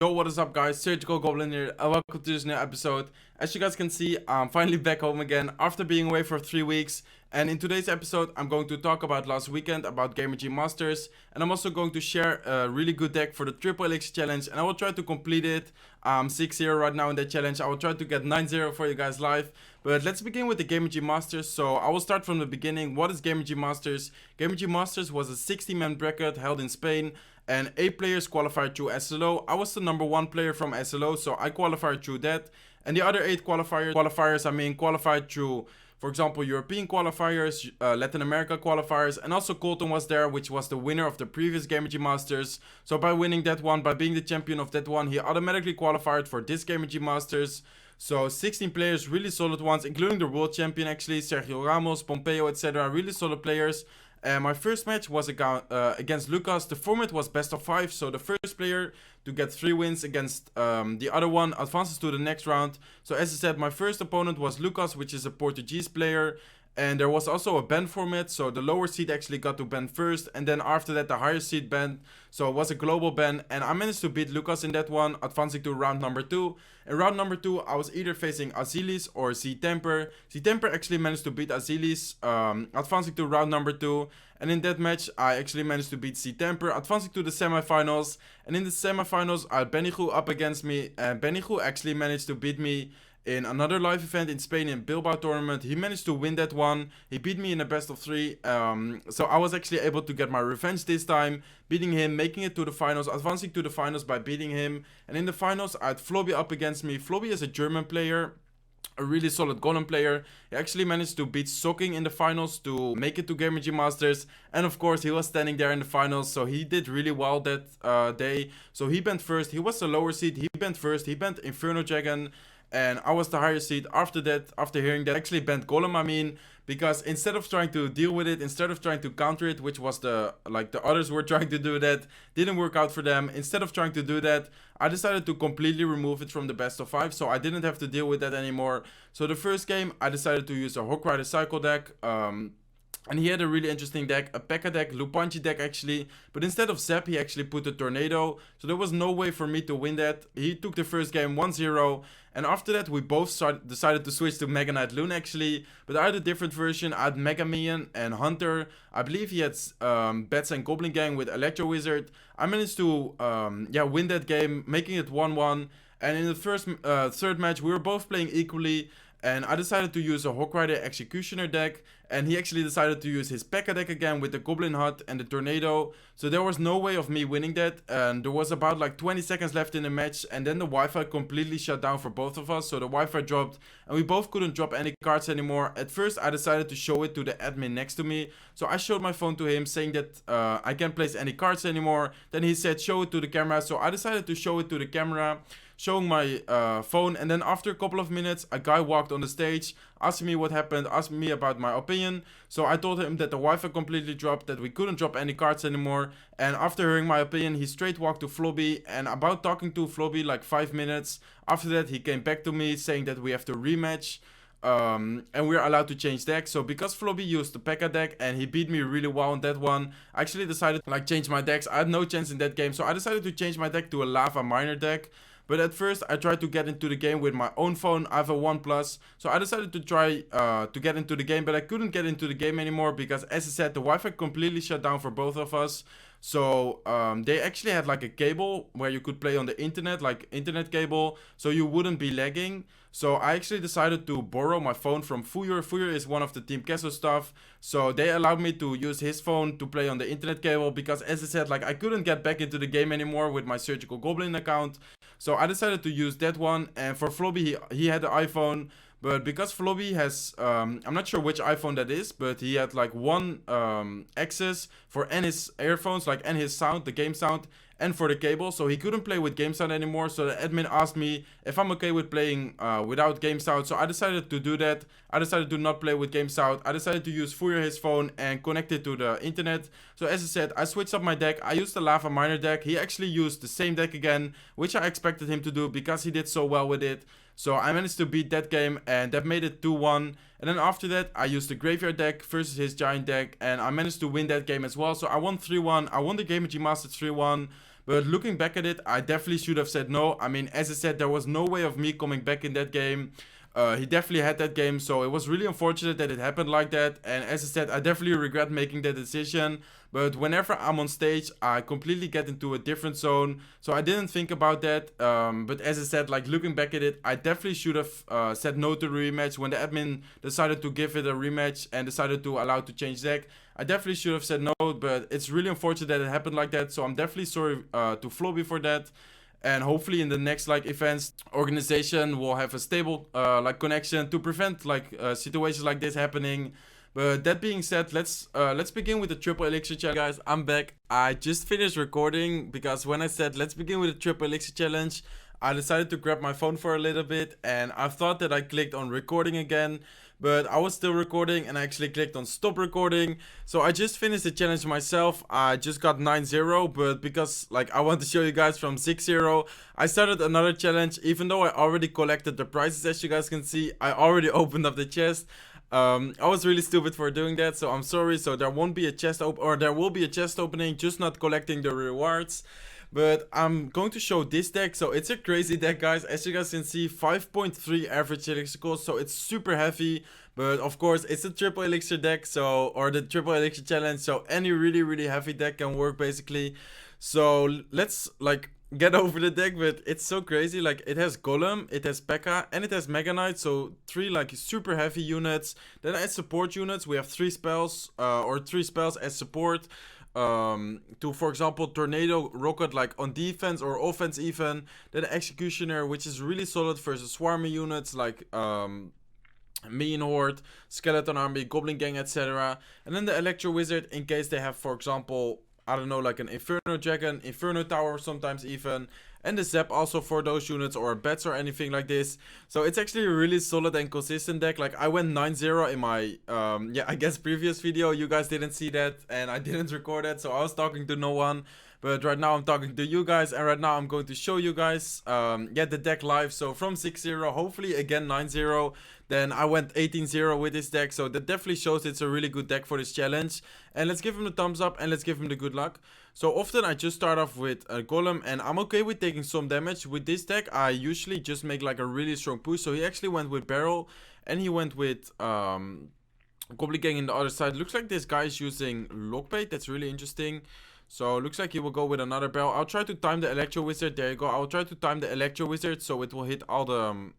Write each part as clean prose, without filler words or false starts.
Yo, what is up guys, SurgicalGoblin here and welcome to this new episode. As you guys can see, I'm finally back home again after being away for 3 weeks. And in today's episode, I'm going to talk about last weekend, about Gamergy Masters. And I'm also going to share a really good deck for the Triple Elixir challenge. And I will try to complete it. I'm 6-0 right now in that challenge. I will try to get 9-0 for you guys live. But let's begin with the Gamergy Masters. So I will start from the beginning. What is Gamergy Masters? Gamergy Masters was a 60-man bracket held in Spain. And 8 players qualified through SLO. I was the number 1 player from SLO, so I qualified through that. And the other 8 qualifiers qualified through, for example, European qualifiers, Latin America qualifiers, and also Colton was there, which was the winner of the previous Gamergy Masters. So by winning that one, by being the champion of that one, he automatically qualified for this Gamergy Masters. So 16 players, really solid ones, including the world champion actually, Sergio Ramos, Pompeo, etc. Really solid players. My first match was against Lucas. The format was best of 5, so the first player to get 3 wins against the other one advances to the next round. So as I said, my first opponent was Lucas, which is a Portuguese player. And there was also a ban format, so the lower seed actually got to ban first, and then after that the higher seed banned, so it was a global ban, and I managed to beat Lucas in that one, advancing to round number 2. In round number 2, I was either facing Azilis or Z-Temper. Z-Temper actually managed to beat Azilis, advancing to round number 2, and in that match, I actually managed to beat Z-Temper, advancing to the semifinals, and in the semifinals, I had Benigu up against me, and Benigu actually managed to beat me in another live event in Spain in Bilbao tournament. He managed to win that one. He beat me in a best of 3. So I was actually able to get my revenge this time, beating him, making it to the finals, advancing to the finals by beating him. And in the finals, I had Floby up against me. Floby is a German player, a really solid Goblin player. He actually managed to beat Socking in the finals to make it to Gamergy Masters. And of course, he was standing there in the finals, so he did really well that day. So he banned first. He was the lower seed. He banned first. He banned Inferno Dragon. And I was the higher seed. After that, after hearing that, I actually banned Golem, because instead of trying to deal with it, instead of trying to counter it, which was the others were trying to do that, didn't work out for them. Instead of trying to do that, I decided to completely remove it from the best of 5, so I didn't have to deal with that anymore. So the first game, I decided to use a Hawk Rider Cycle deck. And he had a really interesting deck, a P.E.K.K.A deck, Lupanchi deck actually. But instead of Zap, he actually put a Tornado. So there was no way for me to win that. He took the first game 1-0. And after that, we both decided to switch to Mega Knight Loon actually. But I had a different version. I had Mega Minion and Hunter. I believe he had Bats and Goblin Gang with Electro Wizard. I managed to win that game, making it 1-1. And in the third match, we were both playing equally. And I decided to use a Hawk Rider Executioner deck, and he actually decided to use his P.E.K.K.A deck again with the Goblin Hut and the Tornado. So there was no way of me winning that, and there was about like 20 seconds left in the match, and then the Wi-Fi completely shut down for both of us, so the Wi-Fi dropped, and we both couldn't drop any cards anymore. At first, I decided to show it to the admin next to me, so I showed my phone to him saying that I can't place any cards anymore. Then he said show it to the camera, so I decided to show it to the camera, showing my phone, and then after a couple of minutes, a guy walked on the stage, asking me what happened, asking me about my opinion. So I told him that the Wi-Fi completely dropped, that we couldn't drop any cards anymore. And after hearing my opinion, he straight walked to Floby, and about talking to Floby like 5 minutes. After that, he came back to me saying that we have to rematch. And we're allowed to change decks. So because Floby used the P.E.K.K.A deck and he beat me really well on that one, I actually decided to change my decks. I had no chance in that game, so I decided to change my deck to a Lava Miner deck. But at first, I tried to get into the game with my own phone. I have a OnePlus. So I decided to try to get into the game. But I couldn't get into the game anymore because, as I said, the Wi-Fi completely shut down for both of us. So they actually had like a cable where you could play on the internet, like internet cable. So you wouldn't be lagging. So I actually decided to borrow my phone from Fuyer. Fuyer is one of the Team Queso stuff. So they allowed me to use his phone to play on the internet cable. Because, as I said, I couldn't get back into the game anymore with my SurgicalGoblin account. So I decided to use that one, and for Floby, he had the iPhone, but because Floby has, I'm not sure which iPhone that is, but he had one access for and his earphones, and his sound, the game sound, and for the cable, so he couldn't play with game sound anymore. So the admin asked me if I'm okay with playing without game sound, so I decided to do that. I decided to not play with game sound. I decided to use Fuyer his phone and connect it to the internet. So as I said, I switched up my deck. I used the Lava Miner deck. He actually used the same deck again, which I expected him to do because he did so well with it. So I managed to beat that game, and that made it 2-1. And then after that, I used the Graveyard deck versus his Giant deck, and I managed to win that game as well. So I won 3-1. I won the Gamergy Masters 3-1. But looking back at it, I definitely should have said no. I mean, as I said, there was no way of me coming back in that game. He definitely had that game, so it was really unfortunate that it happened like that. And as I said, I definitely regret making that decision. But whenever I'm on stage, I completely get into a different zone. So I didn't think about that. But as I said, like looking back at it, I definitely should have said no to the rematch. When the admin decided to give it a rematch and decided to allow to change deck, I definitely should have said no. But it's really unfortunate that it happened like that. So I'm definitely sorry to Floby for that. And hopefully in the next like events, organization will have a stable like connection to prevent like situations like this happening. But that being said, let's begin with the triple elixir challenge. Guys, I'm back. I just finished recording because when I said let's begin with the triple elixir challenge, I decided to grab my phone for a little bit, and I thought that I clicked on recording again, but I was still recording and I actually clicked on stop recording. So I just finished the challenge myself. I just got 9-0, but because like I want to show you guys from 6-0, I started another challenge. Even though I already collected the prizes, as you guys can see, I already opened up the chest. I was really stupid for doing that, so I'm sorry. So there won't be a chest there will be a chest opening, just not collecting the rewards. But I'm going to show this deck. So it's a crazy deck, guys. As you guys can see, 5.3 average elixir cost, so it's super heavy. But of course, it's a triple elixir deck, so, or the triple elixir challenge, so any really heavy deck can work basically. So let's like get over the deck. But it's so crazy. Like it has Golem, it has P.E.K.K.A, and it has Mega Knight, so 3 like super heavy units. Then as support units, we have 3 spells, or 3 spells as support. To, for example, Tornado, Rocket like on defense or offense even. Then Executioner, which is really solid versus swarmy units like Mean Horde, Skeleton Army, Goblin Gang, etc. And then the Electro Wizard, in case they have, for example, I don't know, like an Inferno Dragon, Inferno Tower sometimes even. And the Zap also for those units, or Bats or anything like this. So it's actually a really solid and consistent deck. Like I went 9-0 in my, yeah, I guess previous video. You guys didn't see that and I didn't record it. So I was talking to no one. But right now I'm talking to you guys, and right now I'm going to show you guys yeah, the deck live. So from 6-0, hopefully again 9-0. Then I went 18-0 with this deck. So that definitely shows it's a really good deck for this challenge. And let's give him the thumbs up and let's give him the good luck. So often I just start off with a Golem, and I'm okay with taking some damage. With this deck I usually just make like a really strong push. So he actually went with Barrel, and he went with Goblin Gang in the other side. Looks like this guy is using Lockbait. That's really interesting. So looks like he will go with another Barrel. I'll try to time the Electro Wizard. There you go. I'll try to time the Electro Wizard so it will hit all the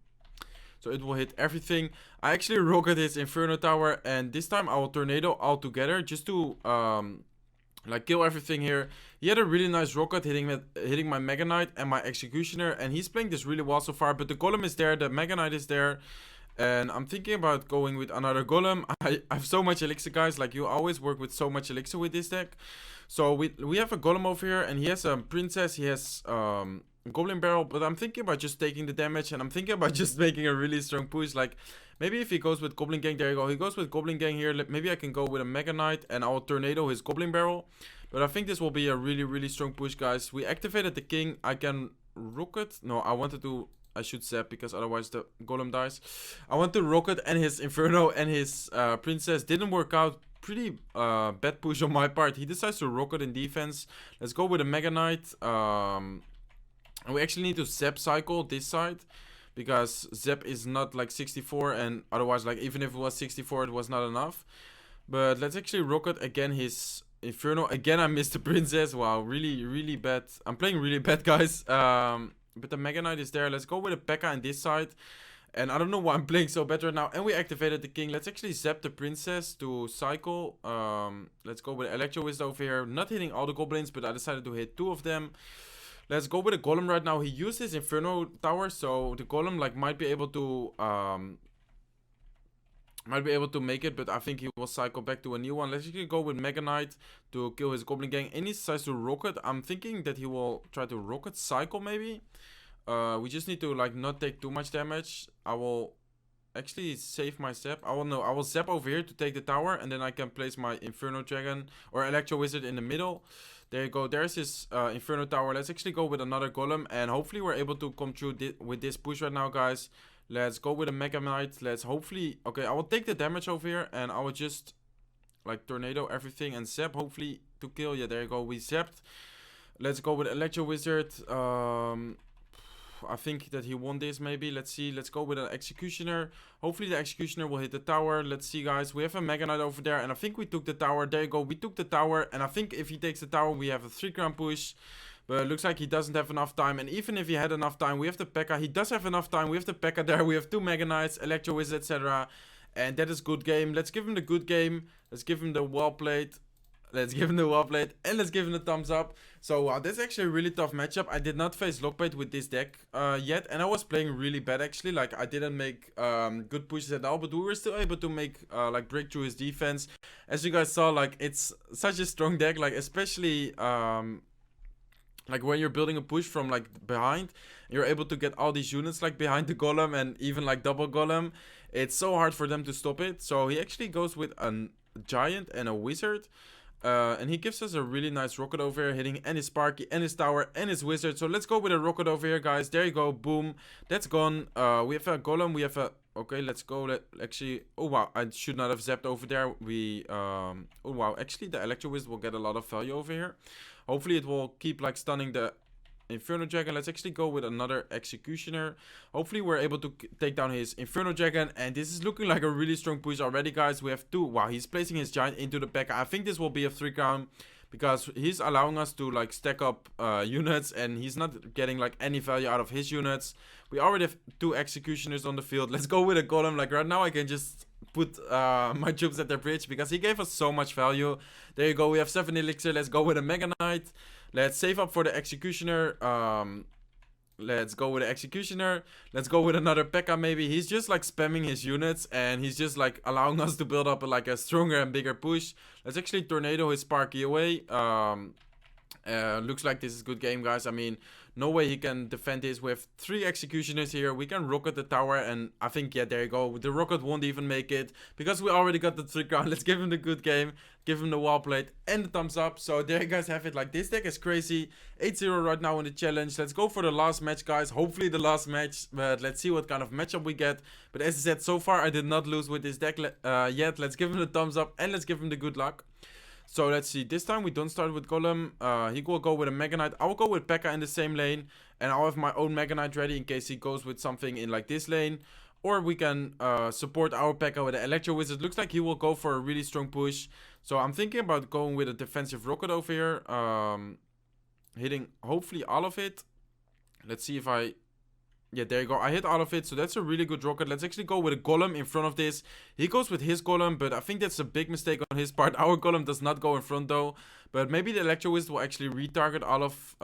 so it will hit everything. I actually rocket his Inferno Tower, and this time I will Tornado all together just to like kill everything here. He had a really nice rocket hitting my Mega Knight and my Executioner, and he's playing this really well so far. But the Golem is there, the Mega Knight is there, and I'm thinking about going with another Golem. I have so much elixir, guys. Like you always work with so much elixir with this deck. So we have a Golem over here, and he has a Princess. He has Goblin Barrel, but I'm thinking about just taking the damage, and I'm thinking about just making a really strong push. Like maybe if he goes with Goblin Gang, there you go. He goes with Goblin Gang here. Maybe I can go with a Mega Knight and I'll Tornado his Goblin Barrel. But I think this will be a really strong push, guys. We activated the King. I can Rocket. No, I should Zap because otherwise the Golem dies. I want to Rocket and his Inferno and his Princess. Didn't work out. Pretty bad push on my part. He decides to Rocket in defense. Let's go with a Mega Knight. And we actually need to Zap cycle this side, because Zap is not like 64, and otherwise, like even if it was 64, it was not enough. But let's actually Rocket again his Inferno. Again I missed the Princess. Wow, really bad. I'm playing really bad, guys. But the Mega Knight is there. Let's go with a P.E.K.K.A on this side. And I don't know why I'm playing so bad right now. And we activated the King. Let's actually Zap the Princess to cycle. Let's go with Electro Wizard over here. Not hitting all the Goblins, but I decided to hit 2 of them. Let's go with a Golem right now. He used his Inferno Tower, so the Golem like might be able to make it, but I think he will cycle back to a new one. Let's actually go with Mega Knight to kill his Goblin Gang. And he decides to Rocket. I'm thinking that he will try to Rocket cycle maybe. We just need to like not take too much damage. I will actually save my Zap. I will Zap over here to take the tower, and then I can place my Inferno Dragon or Electro Wizard in the middle. There you go. There's his Inferno Tower. Let's actually go with another Golem, and hopefully we're able to come through with this push right now, guys. Let's go with a Mega Knight. Let's hopefully... Okay, I will take the damage over here, and I will just like Tornado everything and Zap hopefully to kill. Yeah, there you go. We zapped. Let's go with Electro Wizard. I think that he won this maybe. Let's see. Let's go with an Executioner. Hopefully the Executioner will hit the tower. Let's see, guys. We have a Mega Knight over there, and I think we took the tower. There you go. We took the tower, and I think if he takes the tower, we have a 3-crown push. But it looks like he doesn't have enough time. And even if he had enough time, we have the P.E.K.K.A. He does have enough time. We have the P.E.K.K.A. there. We have 2 Mega Knights, Electro Wizard, etc. And that is good game. Let's give him the good game. Let's give him the well played. Let's give him the well played, and let's give him the thumbs up. So wow, that's actually a really tough matchup. I did not face Lockbait with this deck yet, and I was playing really bad actually. Like I didn't make good pushes at all, but we were still able to make like break through his defense. As you guys saw, like it's such a strong deck, like especially like when you're building a push from like behind, you're able to get all these units like behind the golem and even like double golem. It's so hard for them to stop it. So he actually goes with a giant and a wizard. And he gives us a really nice rocket over here, hitting and his Sparky and his tower and his wizard. So let's go with a rocket over here, guys. There you go, boom. That's gone. We have a golem. We have a... Okay, let's go. Actually... Oh, wow. I should not have zapped over there. We... Oh, wow. Actually, the Electro Wizard will get a lot of value over here. Hopefully, it will keep, like, stunning the Inferno Dragon. Let's actually go with another Executioner. Hopefully we're able to take down his Inferno Dragon, and this is looking like a really strong push already, guys. We have 2. Wow, he's placing his giant into the P.E.K.K.A. I think this will be a 3-crown because he's allowing us to like stack up units, and he's not getting like any value out of his units. We already have 2 Executioners on the field. Let's go with a golem. Like right now I can just put my troops at their bridge because he gave us so much value. There you go. We have 7 elixir. Let's go with a Mega Knight. Let's save up for the Executioner. Let's go with the Executioner. Let's go with another P.E.K.K.A. maybe. He's just like spamming his units, and he's just like allowing us to build up like a stronger and bigger push. Let's actually tornado his Sparky away. Looks like this is a good game, guys. I mean, no way he can defend this. We have 3 Executioners here. We can rocket the tower, and I think, yeah, there you go. The rocket won't even make it because we already got the 3-crown. Let's give him the good game. Give him the wall plate and the thumbs up. So there you guys have it. Like, this deck is crazy. 8-0 right now in the challenge. Let's go for the last match, guys. Hopefully the last match, but let's see what kind of matchup we get. But as I said, so far I did not lose with this deck yet. Let's give him the thumbs up and let's give him the good luck. So let's see, this time we don't start with Golem. He will go with a Mega Knight. I will go with P.E.K.K.A. in the same lane, and I'll have my own Mega Knight ready in case he goes with something in like this lane. Or we can support our P.E.K.K.A. with an Electro Wizard. Looks like he will go for a really strong push. So I'm thinking about going with a defensive rocket over here. Hitting hopefully all of it. Let's see if I... Yeah, there you go. I hit all of it, so that's a really good rocket. Let's actually go with a golem in front of this. He goes with his golem, but I think that's a big mistake on his part. Our golem does not go in front though. But maybe the Electro Wizard will actually retarget all of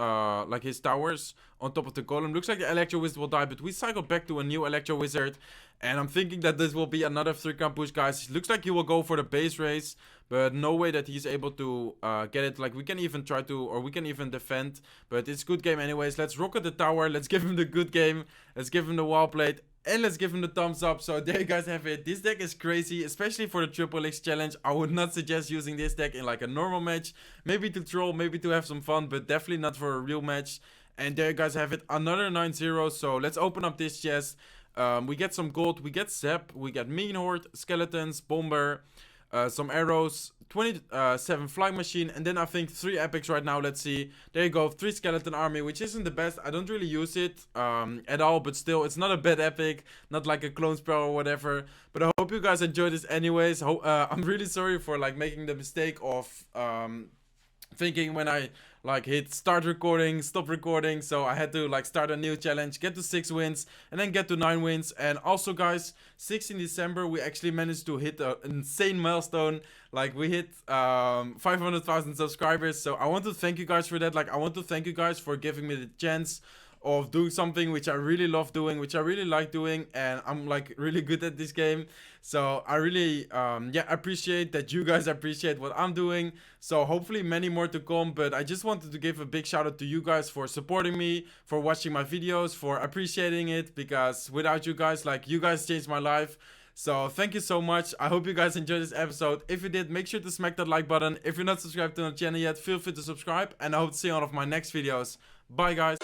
like his towers on top of the golem. Looks like the Electro Wizard will die, but we cycle back to a new Electro Wizard. And I'm thinking that this will be another 3-crown push, guys. Looks like he will go for the base race, but no way that he's able to get it. Like, we can even try to, or we can even defend, but it's good game anyways. Let's rocket the tower. Let's give him the good game. Let's give him the wall plate. And let's give him the thumbs up. So there you guys have it. This deck is crazy, especially for the Triple X challenge. I would not suggest using this deck in like a normal match. Maybe to troll, maybe to have some fun, but definitely not for a real match. And there you guys have it. Another 9-0. So let's open up this chest. We get some gold, we get Zap, we get Mean Horde, Skeletons, Bomber, some arrows, 27 Flying Machine, and then I think 3 epics right now. Let's see. There you go, 3 Skeleton Army, which isn't the best. I don't really use it at all, but still, it's not a bad epic, not like a Clone Spell or whatever. But I hope you guys enjoyed this anyways. I'm really sorry for like making the mistake of thinking when I like hit start recording, stop recording, so I had to like start a new challenge, get to 6 wins and then get to 9 wins. And also, guys, 16 December we actually managed to hit an insane milestone. Like, we hit 500,000 subscribers, so I want to thank you guys for that. Like, I want to thank you guys for giving me the chance of doing something which I really love doing, which I really like doing, and I'm like really good at this game. So I really yeah, appreciate that you guys appreciate what I'm doing. So hopefully many more to come, but I just wanted to give a big shout out to you guys for supporting me, for watching my videos, for appreciating it, because without you guys, like, you guys changed my life. So thank you so much. I hope you guys enjoyed this episode. If you did, make sure to smack that like button. If you're not subscribed to the channel yet, feel free to subscribe, and I hope to see you on one of my next videos. Bye, guys.